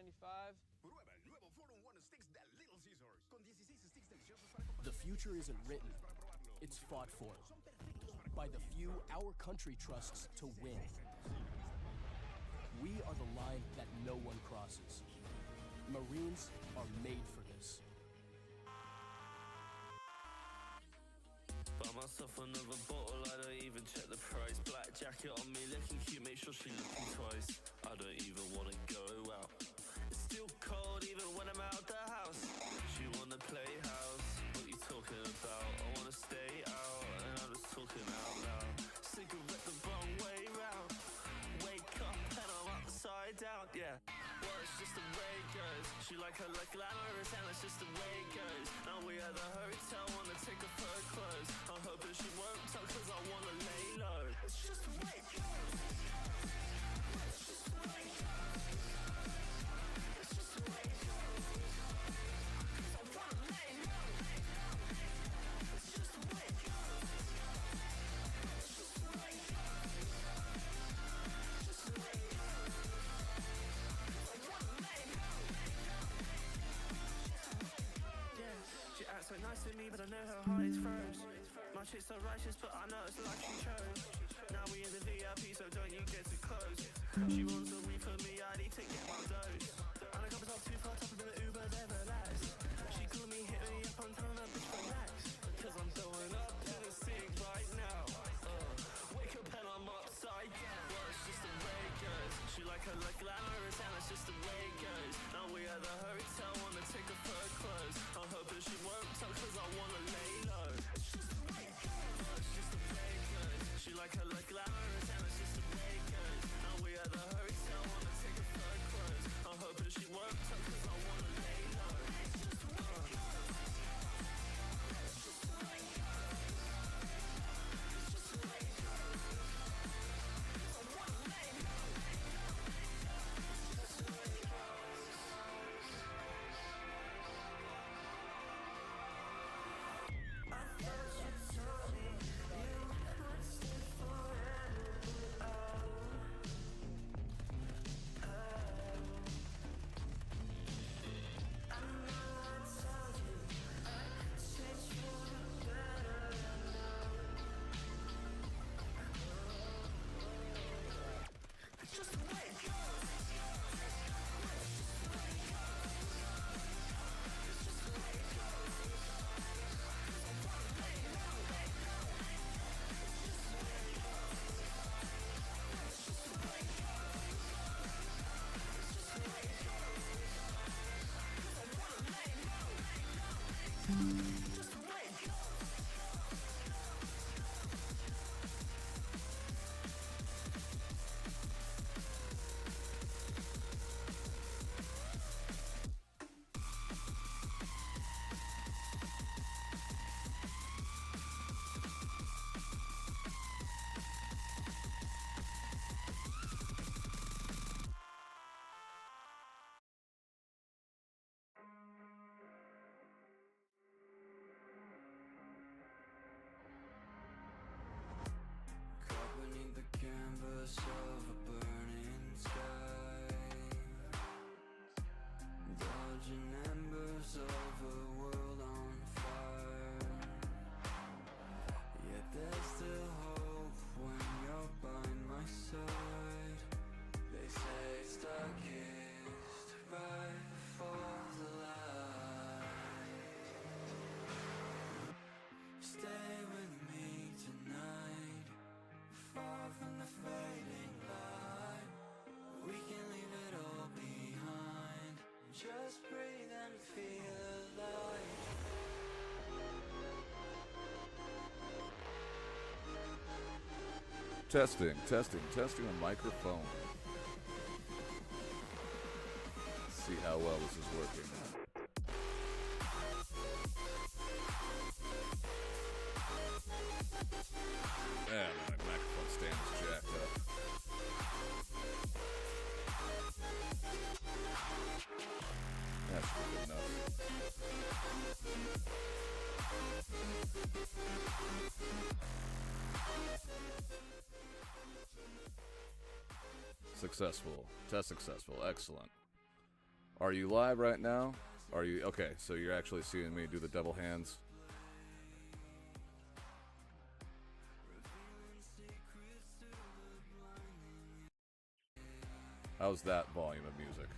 $19.95. Prueba el nuevo 4-in-1 Sticks de Little Caesars. Con 16 sticks deliciosos The future isn't written, it's fought for. By the few our country trusts to win. We are the line that no one crosses. Marines are made for this. Buy myself another bottle, I don't even check the price. Black jacket on me, looking cute, make sure she looking twice. I don't even wanna go out. It's still cold even when I'm out the house. She wanna play house, what you talking about? I wanna stay out, and I'm just talking out loud. Cigarette the wrong way round. Wake up and I'm upside down, yeah. Well, it's just the way it goes. She like her like glamorous and it's just the way it goes. Now we at the hotel, wanna take off her clothes. I'm hoping she won't talk cause I wanna lay low. It's just the way it goes. It's just the way it goes. It's just the way it goes. Cause I wanna lay low. It's just the way it goes. It's just the way it goes. It's just the way it goes. She acts so nice to me, but I know her heart is froze. My chick's so righteous, but I know it's the life she chose. Now we in the VIP, so don't you get too close. She wants a week for me, I need to get my dose. And I got myself too far, top of the Uber, there relax. She called me, hit me up, I'm telling her, bitch, relax. Cause I'm throwing up in a sink right now. Wake up and I'm upside down. Well, it's just the way it goes. She like her like glamorous and it's just the way it goes. Now we at the hotel, wanna take off her clothes. I'm hoping she won't talk cause I wanna lay low. It's just the way it goes. Well, it's just the way it goes. She like her like glamorous and it's just the way it goes. Now we at the hotel, wanna take off her clothes. I'm hoping she won't talk cause I wanna lay low. It's just the way it goes. It's just the way it goes. It's just the way it goes. I wanna lay low. It's just the way it goes. I thought you told me you would stay forever, but I know I told you I'd change for the better, it's just the way it goes. It's just the way it goes. It's just the way it goes. Cause I wanna lay low. It's just the way it goes. It's just the way it goes. It's just the way it goes. Cause I wanna lay low. Just the way it goes. Caught beneath the canvas of a burning sky, dodging embers of a world on fire. Yet there's still hope when you're by my side. They say it's darkest right before the light. Stay with me tonight, far from the fading light. We can leave it all behind. Just breathe and feel alive. Testing the microphone. Let's see how well this is working. Man, my microphone stand is jacked up. That should be good enough. Successful. Test successful. Excellent. Are you live right now? Are you okay? So you're actually seeing me do the double hands. How's that volume of music?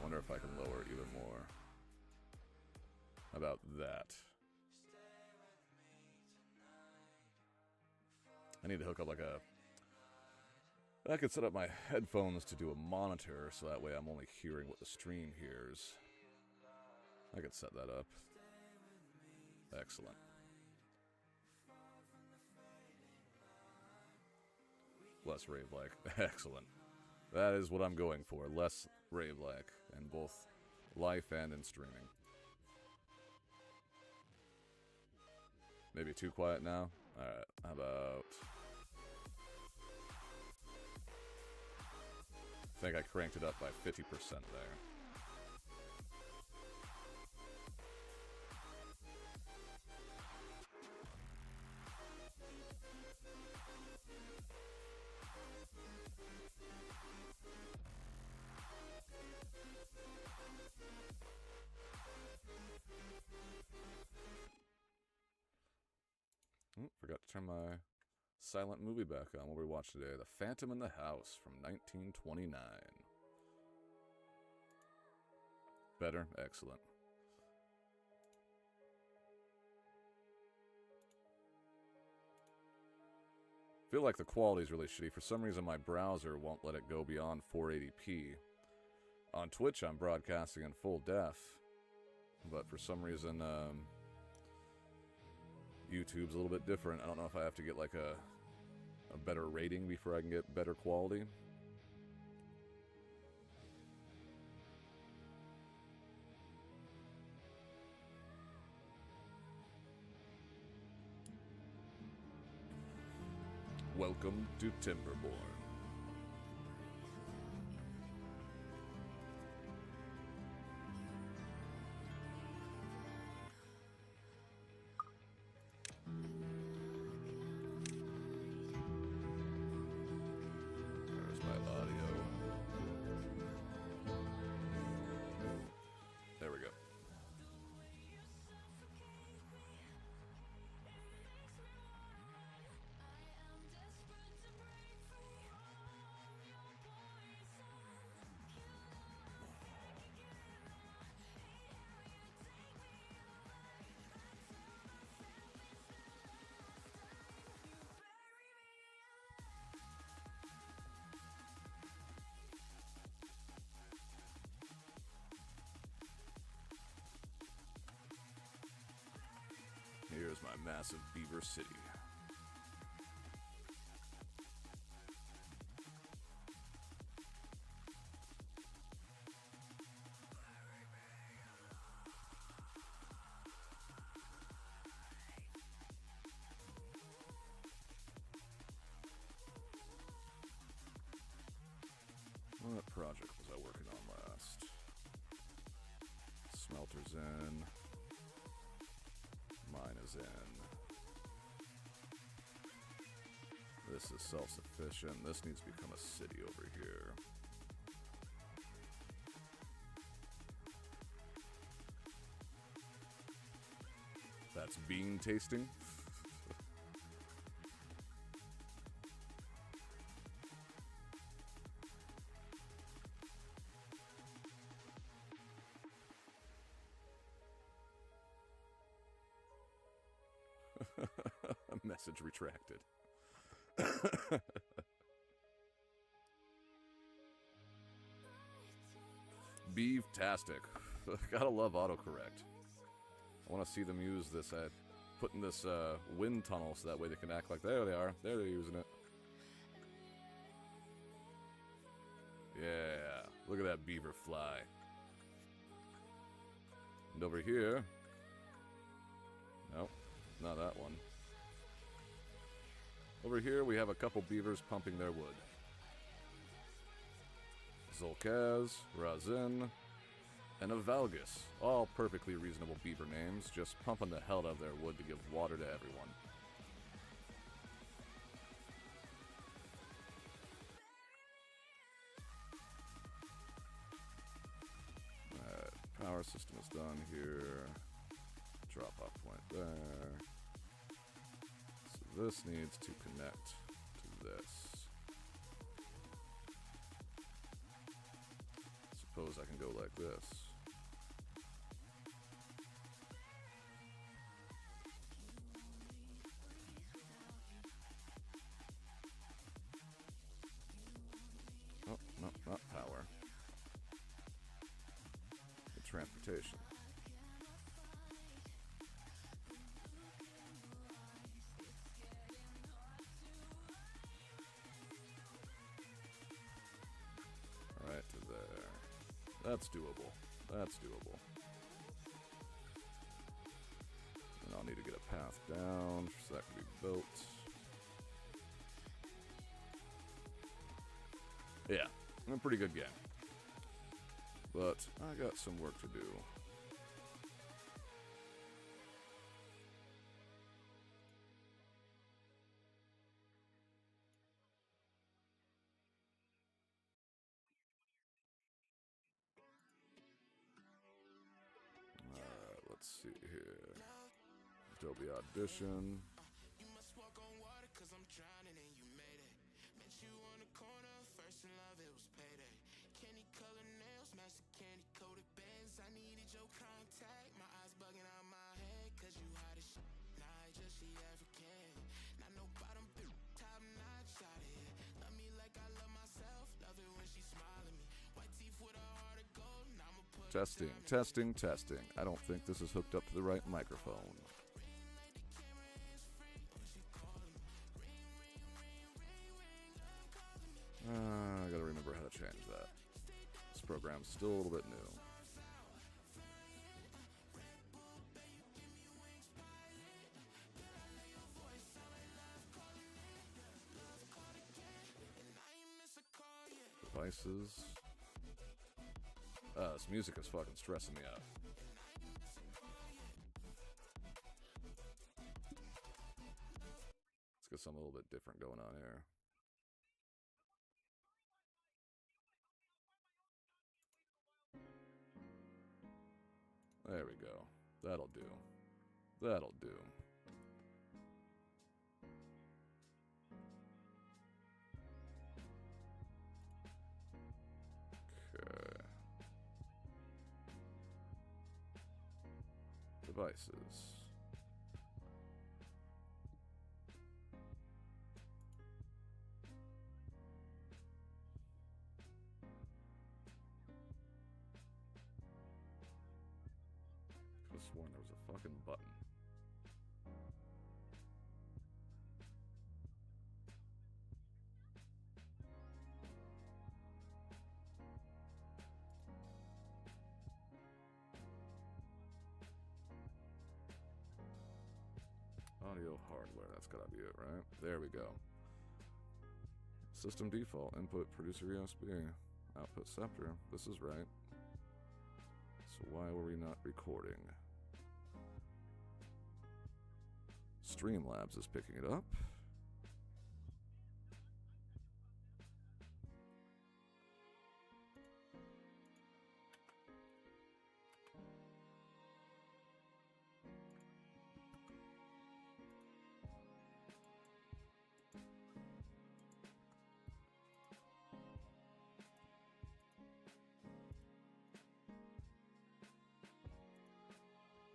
Wonder if I can lower it even more. How about that? I need to hook up like a... I could set up my headphones to do a monitor, so that way I'm only hearing what the stream hears. I could set that up. Excellent. Less rave-like. Excellent. That is what I'm going for. Less rave-like in both life and in streaming. Maybe too quiet now? Alright, how about... I think I cranked it up by 50% there. Forgot to turn my silent movie back on. What we watched today? The Phantom in the House from 1929. Better? Excellent. Feel like the quality's really shitty. For some reason, my browser won't let it go beyond 480p. On Twitch, I'm broadcasting in full def. But for some reason, YouTube's a little bit different. I don't know if I have to get like a better rating before I can get better quality. Welcome to Timberborn. There's my audio. There we go. Here's my massive beaver city. What project was I working on last? Smelter's in. Mine is in. This is self-sufficient. This needs to become a city over here. That's bean tasting. Message retracted. Beef-tastic. Gotta love autocorrect. I want to see them use this. Put in this wind tunnel so that way they can act like, there they are. There they're using it. Yeah. Look at that beaver fly. And over here... Nope. Not that one. Over here, we have a couple beavers pumping their wood. Zolkaz, Razin, and a Valgus. All perfectly reasonable beaver names, just pumping the hell out of their wood to give water to everyone. system is done here. Drop off point there. So this needs to connect to this. Suppose I can go like this. Oh, no, not power. The transportation. Right to there. That's doable. That's doable. And I'll need to get a path down so that can be built. Yeah, a pretty good game. But I got some work to do. Let's see here. Adobe Audition. You must walk on water cause I'm drowning and you made it. Met you on the corner, first in love, it was payday. Candy colored nails, match the candy coated bands. I needed your contact, my eyes bugging out my head. Cause you hot as shit, nah, I just she African. Not no bottom, top notch out here. Love me like I love myself, love it when she smile at me. White teeth with a heart of gold, now I'ma put Testing, testing, testing. I don't think this is hooked up to the right microphone. I gotta remember how to change that. This program's still a little bit new. Devices. This music is fucking stressing me out. Let's get something a little bit different going on here. There we go. That'll do. That'll do. Okay. Devices. Could have sworn there was a fucking button. Audio hardware, that's gotta be it, right? There we go. System default, input producer USB, output scepter. This is right. So why were we not recording? Streamlabs is picking it up.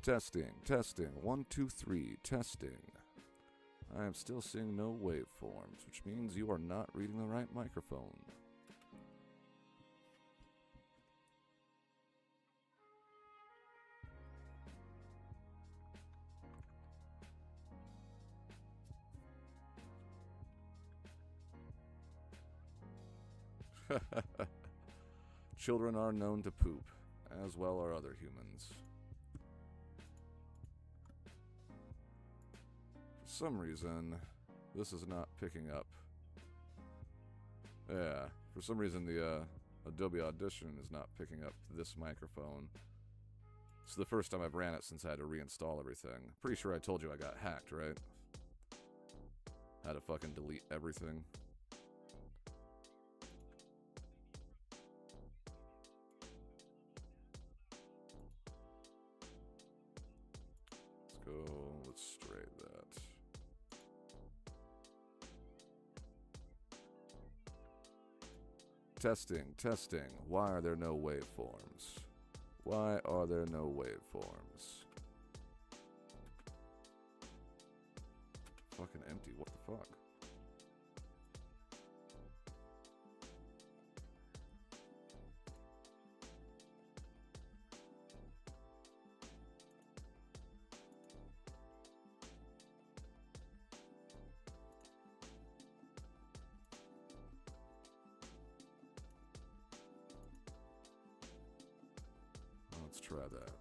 Testing, testing, 1, 2, 3, testing. I am still seeing no waveforms, which means you are not reading the right microphone. Children are known to poop, as well are other humans. For some reason, this is not picking up. Yeah, for some reason the Adobe Audition is not picking up this microphone. It's the first time I've ran it since I had to reinstall everything. Pretty sure I told you I got hacked, right? Had to fucking delete everything. Testing, testing. Why are there no waveforms? Why are there no waveforms? Fucking empty, what the fuck? Let's try that.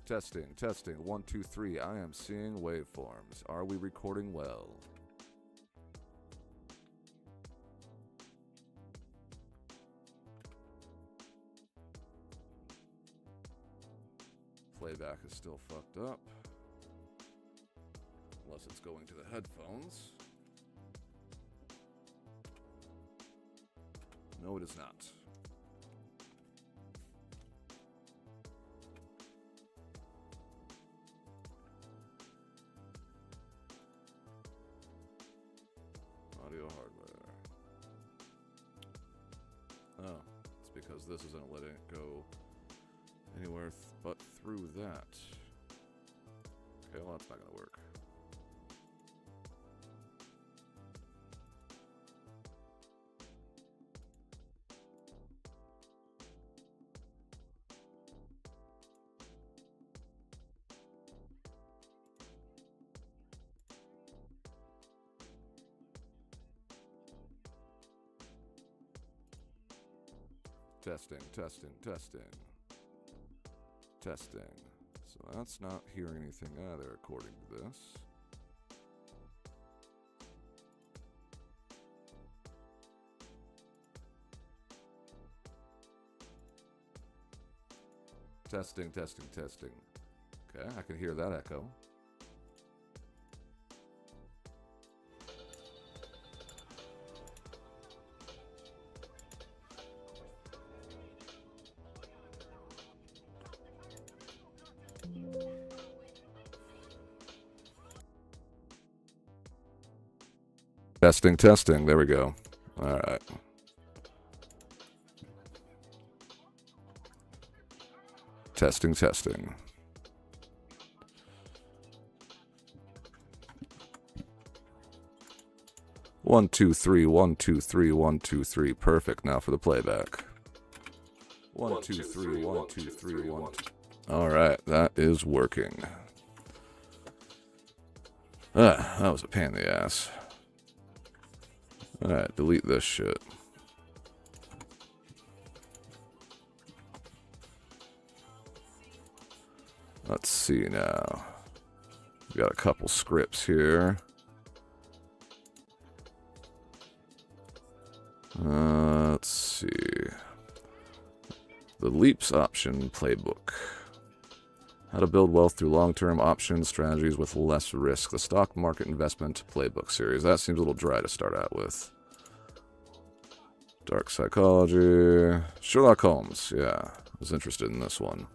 Testing, testing, 1, 2, 3. I am seeing waveforms. Are we recording well? Playback is still fucked up. Unless it's going to the headphones. No, it is not. Audio hardware. Oh, it's because this isn't letting it go anywhere but through that. Okay, well, that's not gonna work. Testing, testing, testing. Testing. So that's not hearing anything either, according to this. Testing, testing, testing. Okay, I can hear that echo. Testing, testing. There we go. All right. Testing, testing. One, two, three, 1, 2, 3, 1, 2, 3. Perfect. Now for the playback. 1, 2, 3, 1, 2, 3, 1. All right, that is working. That was a pain in the ass. All right, delete this shit. Let's see now. We got a couple scripts here. Let's see. The Leaps Option Playbook. How to build wealth through long-term option strategies with less risk. The Stock Market Investment Playbook series. That seems a little dry to start out with. Dark Psychology. Sherlock Holmes. Yeah, I was interested in this one.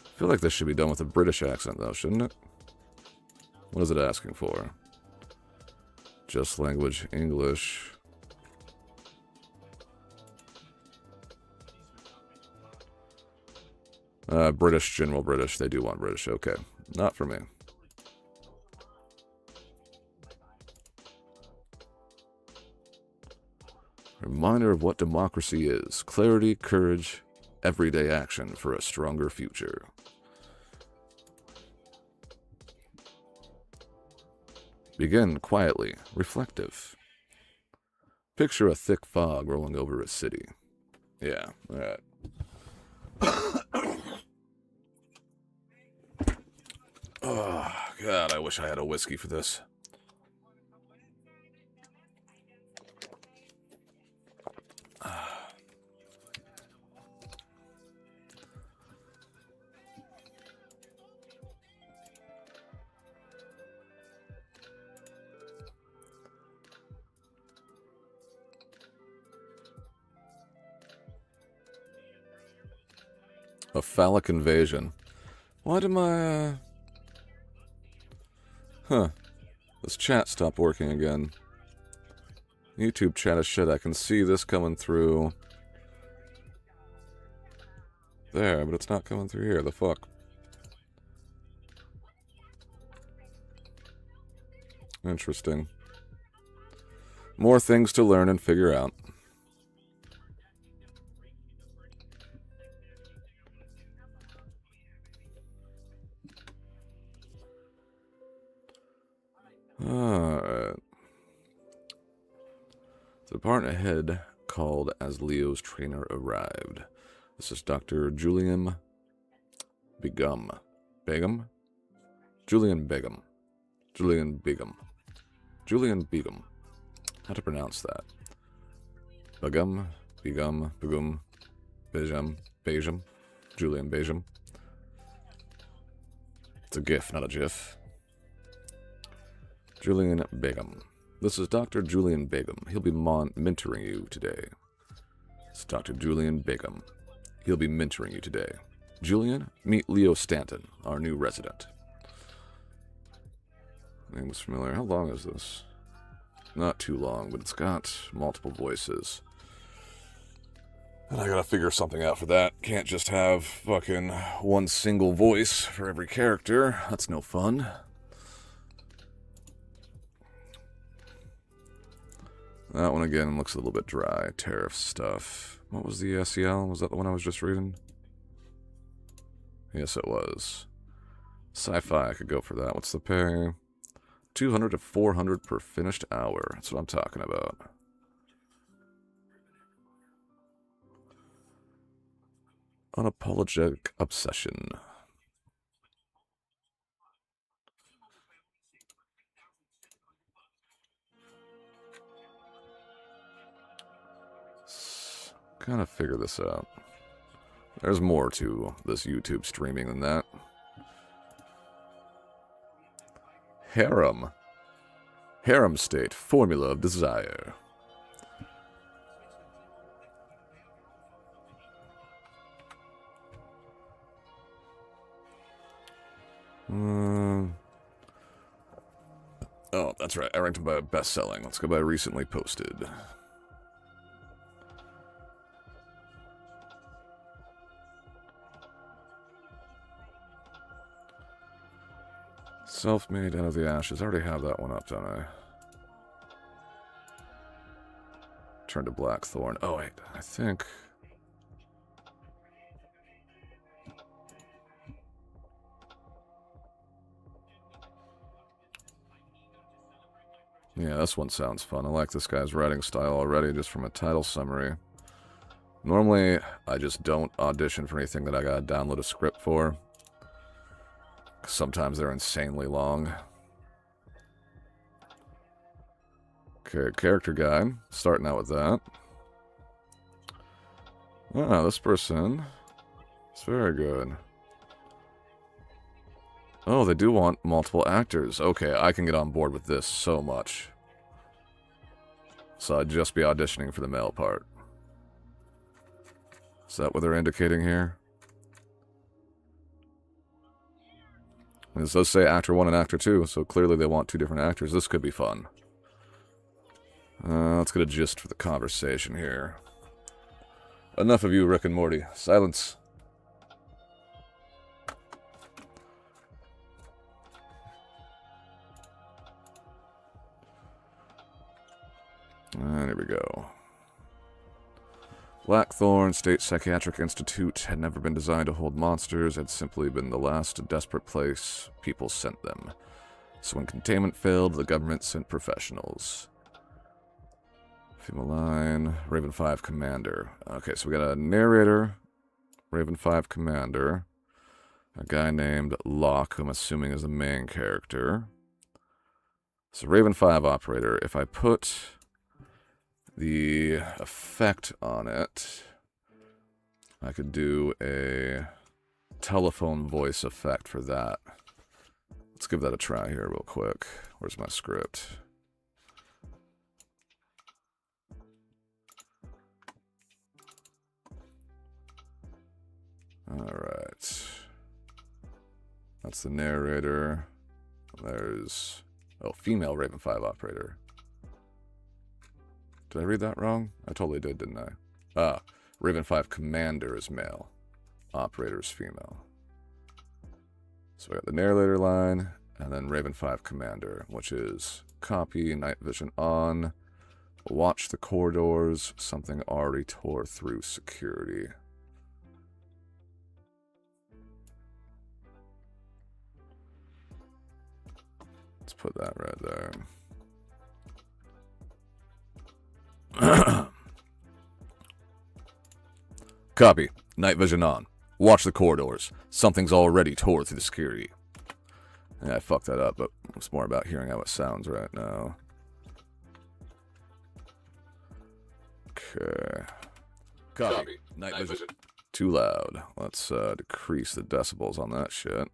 I feel like this should be done with a British accent, though, shouldn't it? What is it asking for? Just language, English. British, general British. They do want British. Okay. Not for me. Reminder of what democracy is. Clarity, courage, everyday action for a stronger future. Begin quietly, reflective. Picture a thick fog rolling over a city. Yeah, alright. Oh, God, I wish I had a whiskey for this. A phallic invasion. Why did my... Huh. This chat stopped working again. YouTube chat is shit. I can see this coming through there, but it's not coming through here. The fuck? Interesting. More things to learn and figure out. Alright. The department head called as Leo's trainer arrived. This is Dr. Julian Begum. Begum? Julian Begum. Julian Begum. Julian Begum. How to pronounce that? Begum, Begum, Begum, Bejum, Bejum, Julian Bejum. It's a GIF, not a GIF. Julian Begum. This is Dr. Julian Begum. He'll be mentoring you today. It's Dr. Julian Begum. He'll be mentoring you today. Julian, meet Leo Stanton, our new resident. Name was familiar. How long is this? Not too long, but it's got multiple voices. And I gotta figure something out for that. Can't just have fucking one single voice for every character. That's no fun. That one again looks a little bit dry. Tariff stuff. What was the SEL? Was that the one I was just reading? Yes, it was. Sci-fi, I could go for that. What's the pay? 200 to 400 per finished hour. That's what I'm talking about. Unapologetic obsession. Kind of figure this out. There's more to this YouTube streaming than that. Harem. Harem state. Formula of desire. Oh, that's right. I ranked him by best-selling. Let's go by recently posted. Self-made out of the ashes. I already have that one up, don't I? Turn to Blackthorn. Oh, wait. I think... Yeah, this one sounds fun. I like this guy's writing style already, just from a title summary. Normally, I just don't audition for anything that I gotta download a script for. Sometimes they're insanely long. Okay, character guide. Starting out with that. Ah, this person is very good. Oh, they do want multiple actors. Okay, I can get on board with this so much. So I'd just be auditioning for the male part. Is that what they're indicating here? This does say actor 1 and actor 2, so clearly they want 2 different actors. This could be fun. Let's get a gist for the conversation here. Enough of you, Rick and Morty. Silence. There we go. Blackthorn State Psychiatric Institute had never been designed to hold monsters, had simply been the last desperate place people sent them. So when containment failed, the government sent professionals. Female line, Raven 5 Commander. Okay, so we got a narrator, Raven 5 Commander, a guy named Locke, who I'm assuming is the main character. So Raven 5 Operator, if I put the effect on it, I could do a telephone voice effect for that. Let's give that a try here real quick. Where's my script? Alright. That's the narrator. There's... Oh, female Raven 5 operator. Did I read that wrong? I totally did, didn't I? Ah, Raven 5 commander is male. Operator is female. So we got the narrator line, and then Raven 5 commander, which is copy, night vision on, watch the corridors, something already tore through security. Let's put that right there. Copy. Night vision on. Watch the corridors. Something's already tore through the security. Yeah, I fucked that up, but it's more about hearing how it sounds right now. Okay. Copy. Night vision. Too loud. Let's decrease the decibels on that shit.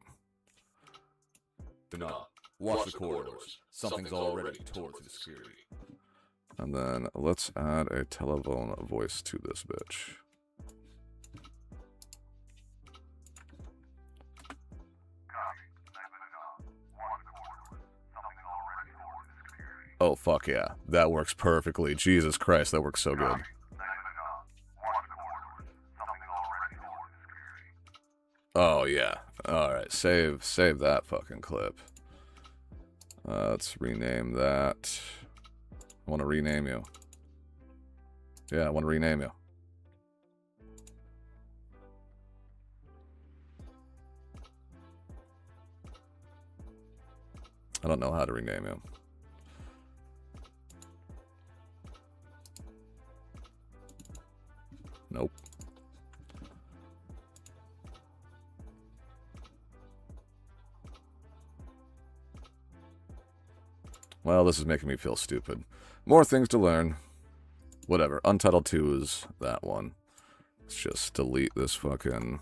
No. Watch the corridors. Something's already tore through the security. And then let's add a telephone voice to this bitch. Oh, fuck yeah. That works perfectly. Jesus Christ, that works so good. Oh, yeah. Alright, save that fucking clip. Let's rename that. I want to rename you. Yeah, I want to rename you. I don't know how to rename you. Nope. Well, this is making me feel stupid. More things to learn. Whatever. Untitled 2 is that one. Let's just delete this fucking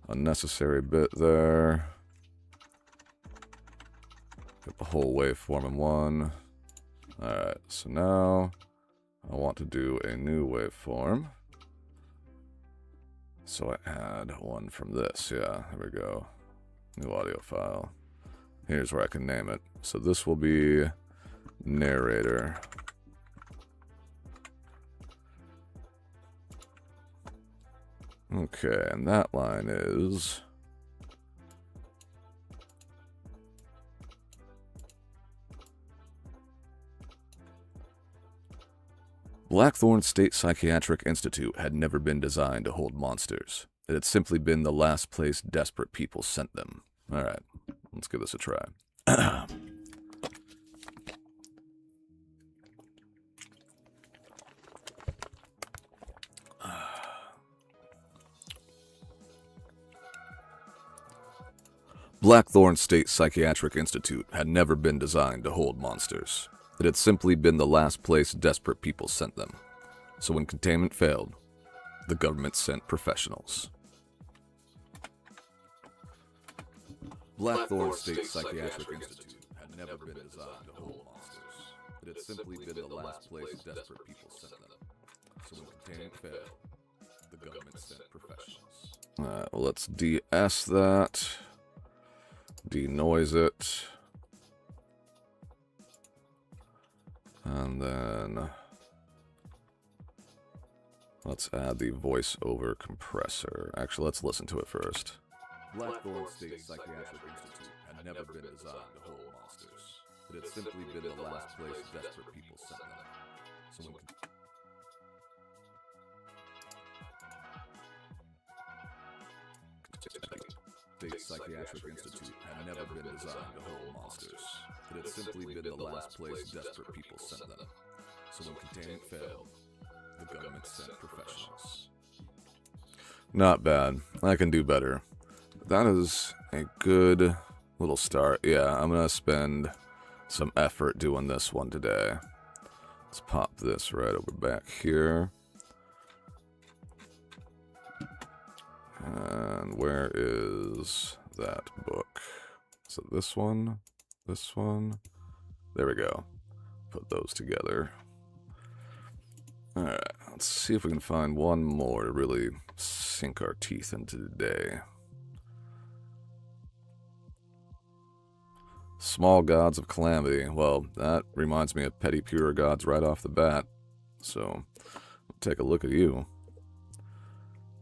unnecessary bit there. Get the whole waveform in one. Alright, so now I want to do a new waveform. So I add one from this. Yeah, there we go. New audio file. Here's where I can name it. So this will be narrator. Okay, and that line is... Blackthorn State Psychiatric Institute had never been designed to hold monsters. It had simply been the last place desperate people sent them. Alright, let's give this a try. Blackthorn State Psychiatric Institute had never been designed to hold monsters. It had simply been the last place desperate people sent them. So when containment failed, the government sent professionals. Blackthorn State Psychiatric Institute had never been designed to hold monsters. It had simply been the last place desperate people sent them. So when containment failed, the government sent professionals. Alright, well, let's de-S that. De-noise it. And then let's add the voiceover compressor. Actually, let's listen to it first. Blackthorn State Psychiatric Institute had never been designed to hold monsters. It had simply been the last place desperate people sent them. So when State Psychiatric Institute had never been designed to hold monsters. It had simply been the last place desperate people sent them. So when containment failed, the government sent professionals. Not bad. I can do better. That is a good little start. Yeah, I'm gonna spend some effort doing this one today. Let's pop this right over back here. And where is that book? So this one, this one. There we go. Put those together. Alright, Let's see if we can find one more to really sink our teeth into today. Small gods of calamity. Well, that reminds me of petty pure gods right off the bat. So, take a look at you.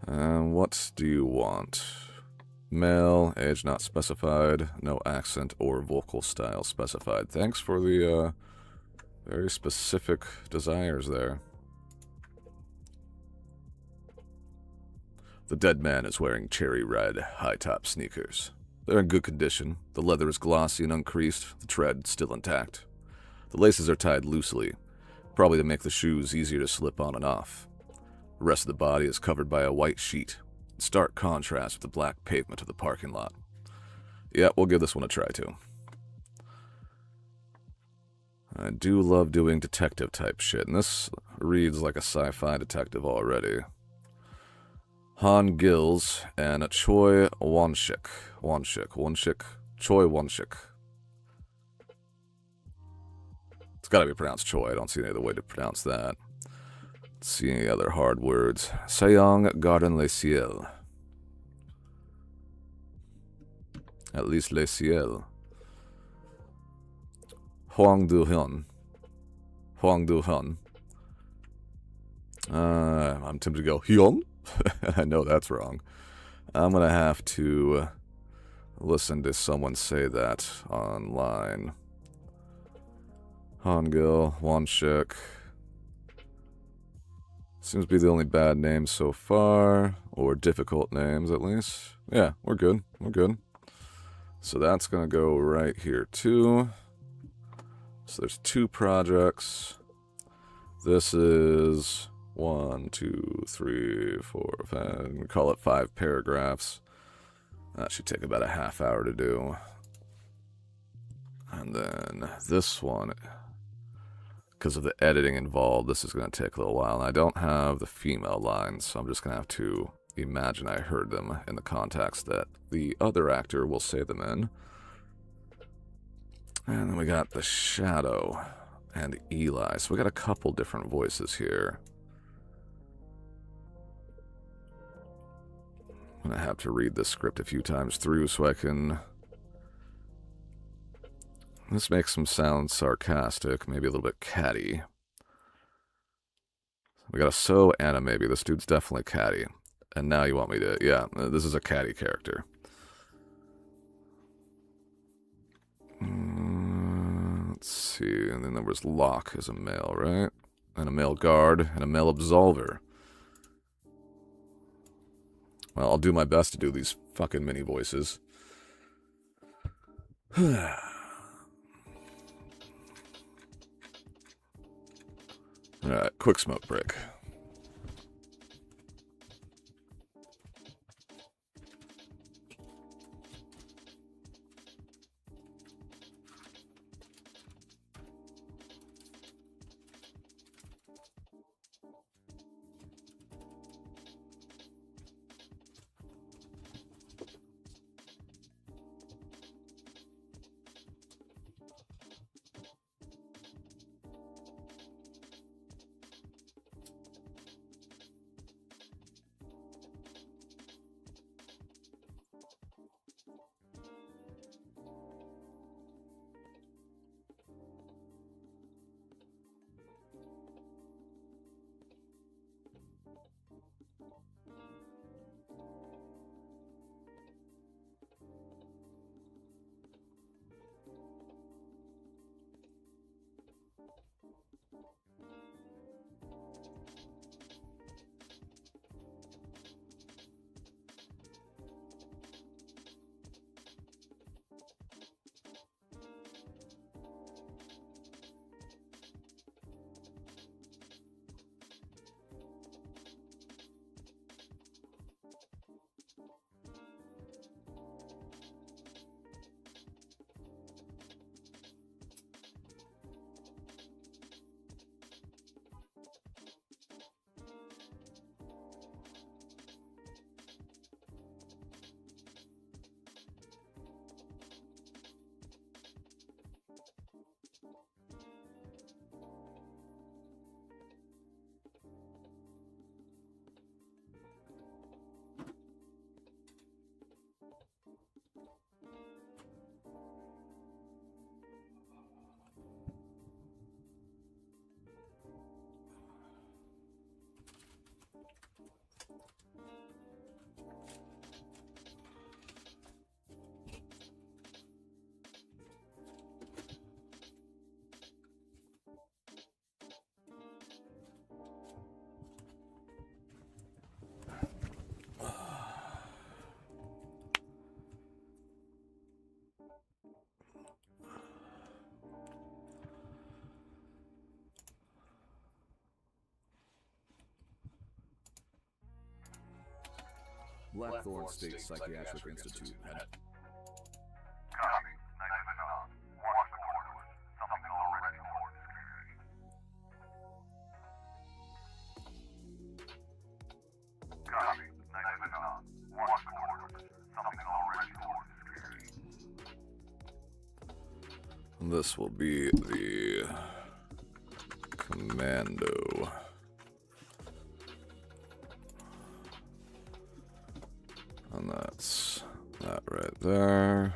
What do you want? Male, age not specified, no accent or vocal style specified. Thanks for the very specific desires there. The dead man is wearing cherry red high-top sneakers. They're in good condition. The leather is glossy and uncreased, the tread still intact. The laces are tied loosely, probably to make the shoes easier to slip on and off. The rest of the body is covered by a white sheet, in stark contrast with the black pavement of the parking lot. Yeah, we'll give this one a try too. I do love doing detective-type shit, and this reads like a sci-fi detective already. Han Gills and Choi Wonshik. Choi Wonshik. It's gotta be pronounced Choi, I don't see any other way to pronounce that. Let's see any other hard words. Sayang Garden Le Ciel. At least Le Ciel. Huang Du Hyun. I'm tempted to go Hyun? I know that's wrong. I'm gonna have to listen to someone say that online. Hangul, Wonshik. Seems to be the only bad names so far, or difficult names at least. Yeah, we're good. So that's gonna go right here too. So there's 2 projects. This is 1, 2, 3, 4, 5. Call it 5 paragraphs. That should take about a half hour to do. And then this one, because of the editing involved, this is going to take a little while. And I don't have the female lines, so I'm just going to have to imagine I heard them in the context that the other actor will say them in. And then we got the Shadow and Eli. So we got a couple different voices here. I'm going to have to read this script a few times through so I can... This makes him sound sarcastic, maybe a little bit catty. We got a So and a maybe. This dude's definitely catty. And now you want me to... Yeah, this is a catty character. Let's see. And then there was Locke as a male, right? And a male guard and a male absolver. Well, I'll do my best to do these fucking mini voices. Alright, quick smoke break. Blackthorn State Psychiatric Institute. Copy. Negative on. Watch the corridors. Something already more scary. Copy. Negative on. Watch the corridors. Something already more scary. This will be the commando. And that's that right there.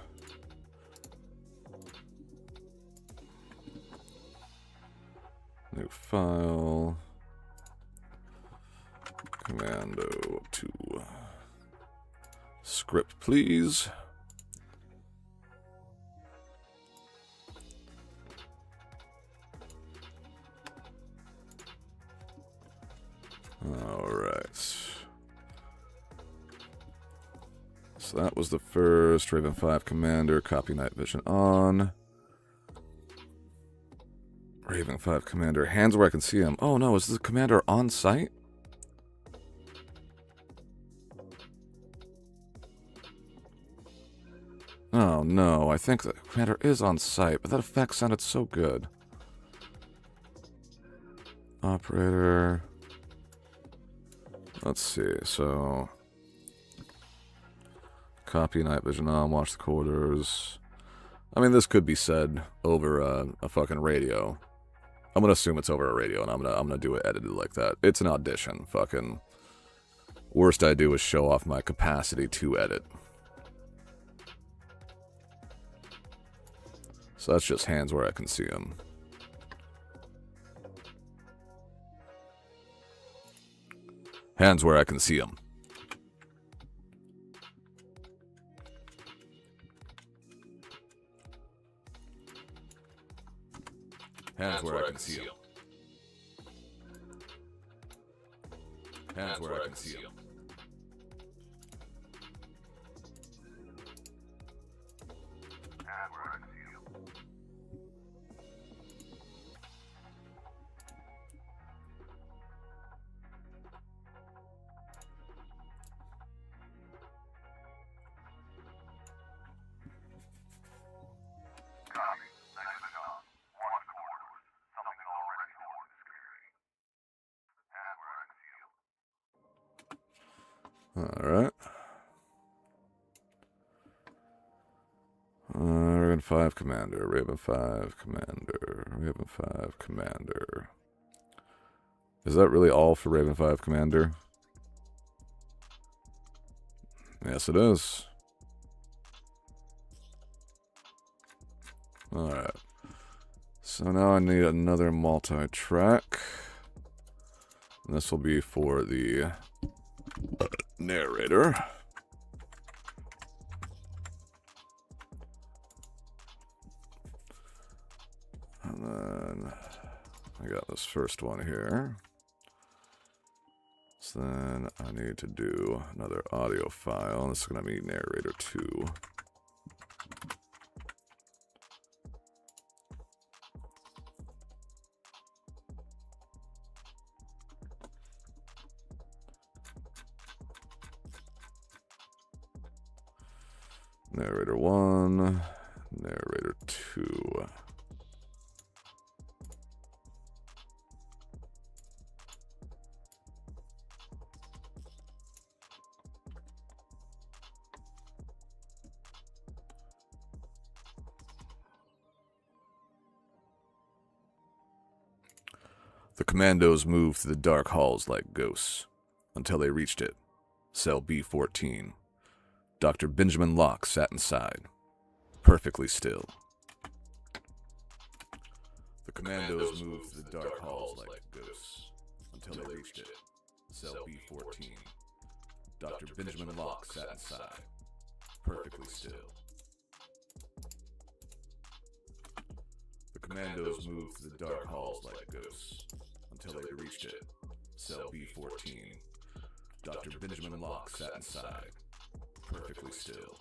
New file. Commando 2. Script, please. All right. So that was the first Raven 5 Commander. Copy night vision on. Raven 5 Commander. Hands where I can see him. Oh no, is the commander on site? Oh no, I think the commander is on site, but that effect sounded so good. Operator. Let's see, so... Copy night vision on, watch the corridors. I mean, this could be said over a fucking radio. I'm gonna assume it's over a radio, and I'm gonna do it edited like that. It's an audition, fucking... Worst I do is show off my capacity to edit. So that's just hands where I can see them. Hands where I can see them. Hands where I can see them. Hands where I can see them. Alright. Raven 5 Commander, Raven 5 Commander, Raven 5 Commander. Is that really all for Raven 5 Commander? Yes, it is. Alright. So now I need another multi-track. And this will be for the narrator. And then I got this first one here. So then I need to do another audio file. This is going to be narrator 2. Narrator 1, narrator 2. The commandos moved through the dark halls like ghosts until they reached it. Cell B14. Dr. Benjamin Locke sat inside, perfectly still. The commandos moved through the dark halls like ghosts until they reached it. Cell B14. Dr. Benjamin Locke sat inside, perfectly still. The commandos moved through the dark halls like ghosts until they reached it. Cell B14. Dr. Benjamin Locke sat inside, perfectly still.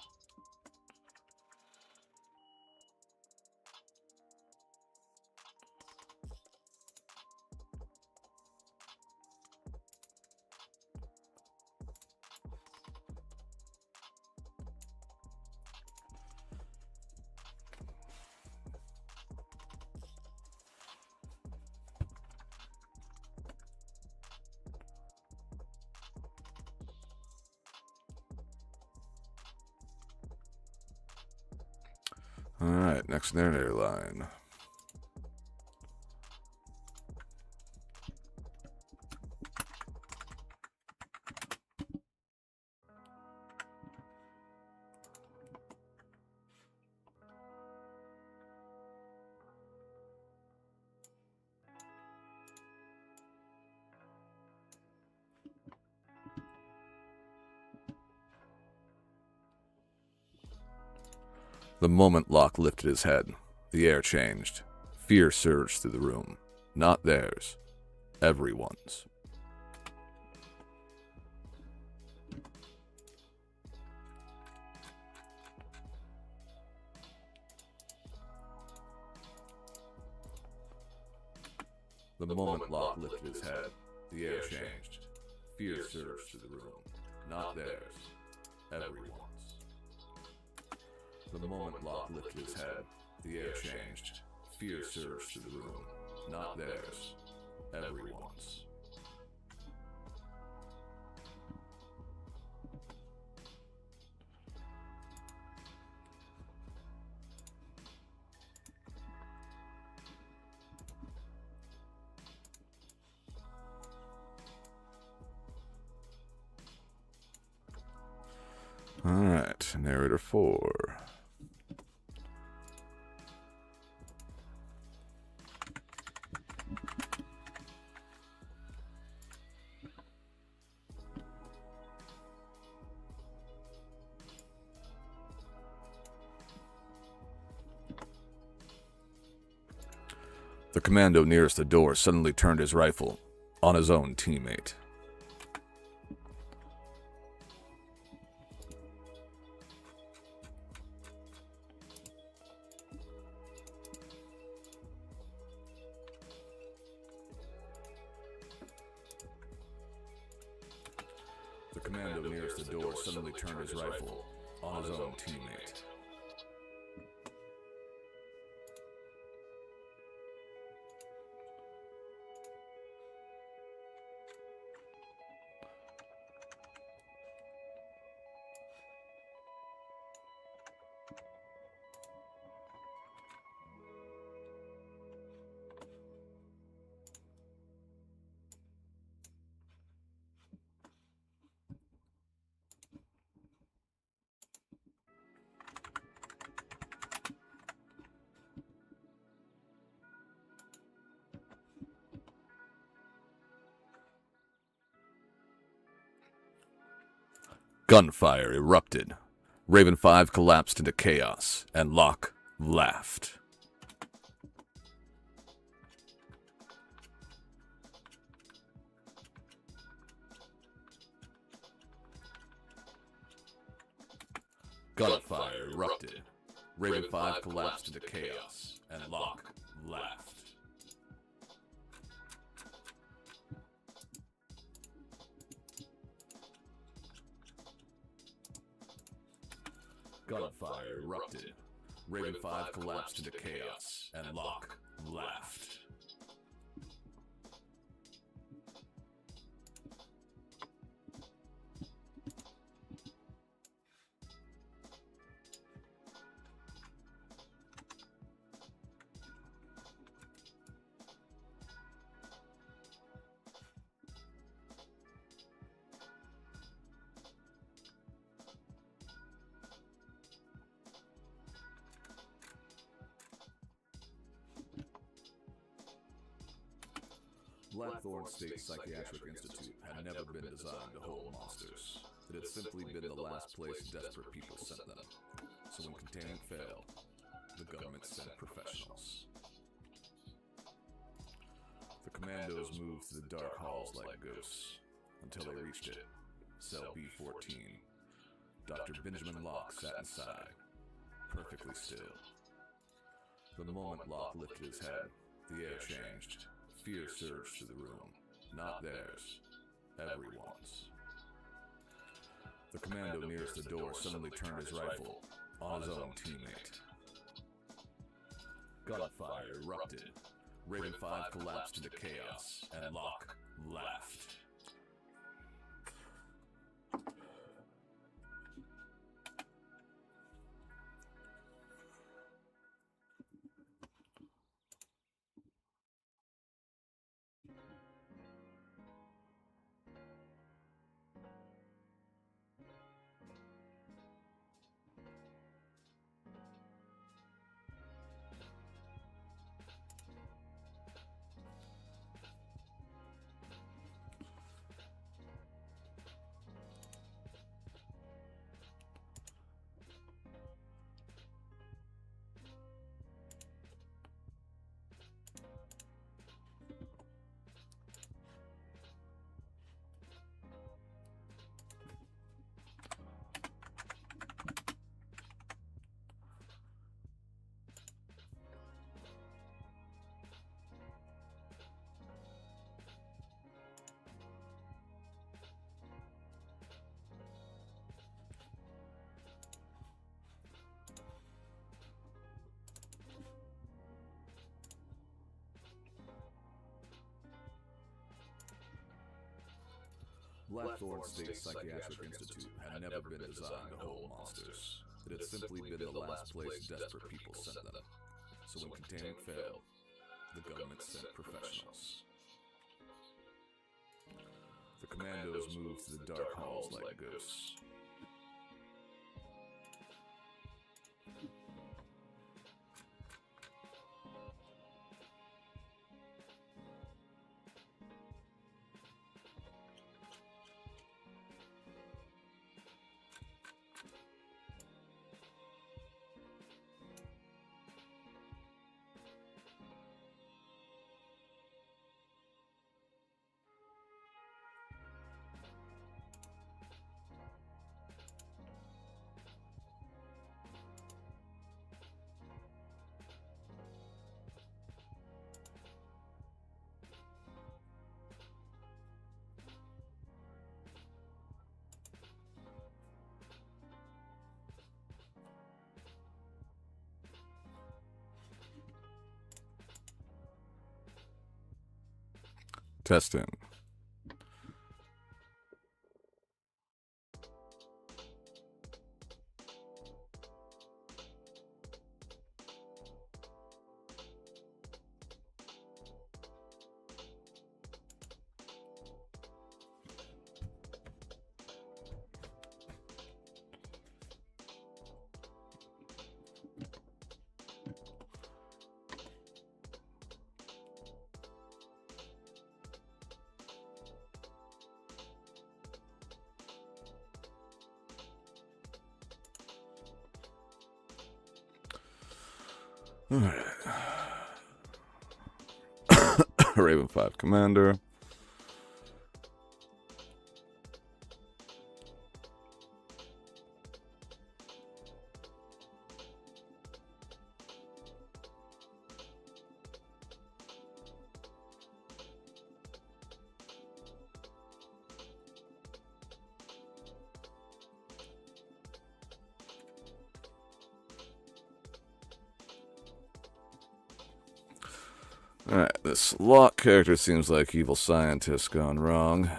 Alright, next narrator line. The moment Locke lifted his head, the air changed. Fear surged through the room. Not theirs. Everyone's. The moment Locke lifted his head, the air changed. Fear surged through the room. Not theirs. Everyone's. The moment Locke lifted his head, the air changed. Fear surged through the room. Not theirs. Everyone's. Alright, narrator 4. The commando nearest the door suddenly turned his rifle on his own teammate. The commando nearest the door suddenly turned his rifle on his own teammate. Gunfire erupted. Raven 5 collapsed into chaos, and Locke laughed. Gunfire erupted. Raven 5 collapsed into chaos, and Locke laughed. Gunfire erupted. Raven 5 collapsed into chaos, and Locke laughed. Blackthorn State Psychiatric Institute had never been designed to hold monsters. It had simply been the last place desperate people sent them. So when containment failed, the government sent professionals. The commandos moved through the dark halls like ghosts, until they reached it. Cell B-14. Dr. Benjamin Locke sat inside, perfectly still. The moment Locke lifted his head, the air changed. Fear surged through the room. Not theirs. Everyone's. The commando nearest the door suddenly turned his rifle on his own teammate. Gunfire erupted. Raven 5 collapsed into chaos, and Locke laughed. Blackthorn State Psychiatric Institute had never been designed to hold monsters. It had simply been the last place desperate people sent them. So when containment failed, the government sent professionals. The commandos moved through the dark halls like ghosts. Testing. Alright. Raven 5 Commander. Alright, this Locke character seems like evil scientist gone wrong.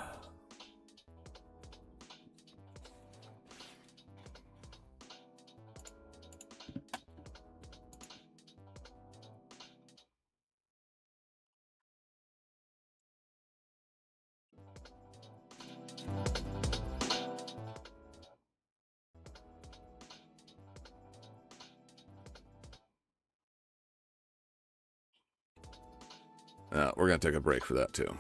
We're going to take a break for that too.